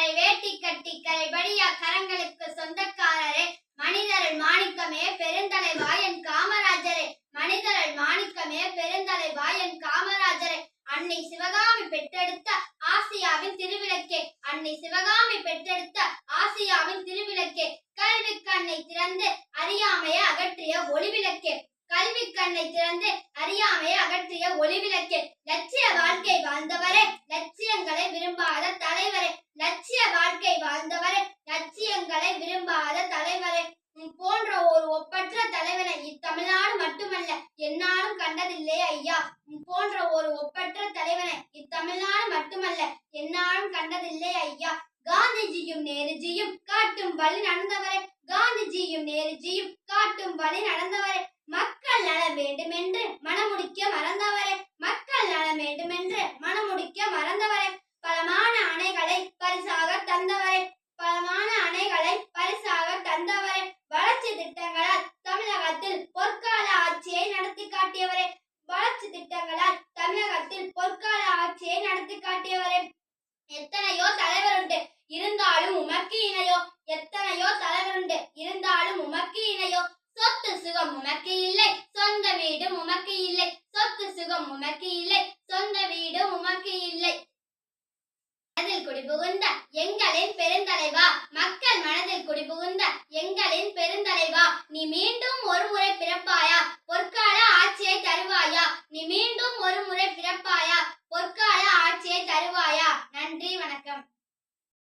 கரை வேட்டி கட்டி கரைபடியா கரங்களுக்கு சொந்தக்காரரே, மனிதரல் மாணிக்கமே பெருந்தலைவா என் காமராஜரே, மனிதரல் மாணிக்கமே பெருந்தலைவா என் காமராஜரே. அன்னை சிவகாமி பெற்றெடுத்த ஆசியாவின் திருவிளக்கே, அன்னை சிவகாமி பெற்றெடுத்த ஆசியாவின் திருவிளக்கே, கல்வி கண்ணை திறந்து அறியாமையை அகற்றிய ஒளிவிளக்கே, கல்வி கண்ணை திறந்து அறியாமையை அகற்றிய ஒளிவிளக்கே. லட்சிய வாழ்க்கை வாழ்ந்தவரே, லட்சியங்களை விரும்பாத தலைவரே, லட்சிய வாழ்க்கை வாழ்ந்தவரே, லட்சியங்களை விரும்பாத தலைவரே. போன்ற ஒரு ஒப்பற்ற தலைவனை இத்தமிழ்நாடு மட்டுமல்ல எந்நாளும் கண்டதில்லை ஐயா. போன்ற ஒரு ஒப்பற்ற தலைவனை இத்தமிழ்நாடு மட்டுமல்ல எந்நாளும் கண்டதில்லை ஐயா. காந்திஜியும் நேருஜியும் காட்டும் வழி நடந்தவரே, காந்திஜியும் நேருஜியும் காட்டும் வழி நடந்தவரே. மக்கள் நலம் வேண்டுமென்று மனமுடிக்க மறந்தவரே, மக்கள் நலம் வேண்டுமென்று மனமுடிக்க மறந்தவரே. பலமான அணைகளை பரிசாக தந்தவரே, பலமான அணைகளை பரிசாக தந்தவரே. வளர்ச்சி திட்டங்களால் தமிழகத்தில் பொற்கால ஆட்சியை நடத்தி காட்டியவரே, வளர்ச்சி திட்டங்களால் தமிழகத்தில் பொற்கால ஆட்சியை நடத்தி காட்டியவரே. எத்தனையோ தலைவருண்டு இருந்தாலும் உமக்கு இணையோ, எத்தனையோ தலைவருண்டு இருந்தாலும் உமக்கு இணையோ. சொத்து சுகம் உமக்கு இல்லை, சொந்த வீடு உமக்கு இல்லை, சொத்து சுகம் உமக்கு இல்லை, சொந்த வீடு உமக்கு இல்லை. மனதில் குடிபுகுந்த எங்களின் பெருந்தலைவா, மக்கள் மனதில் குடிபுகுந்த எங்களின் பெருந்தலைவா, நீ மீண்டும் ஒரு முறை பிறப்பாயா,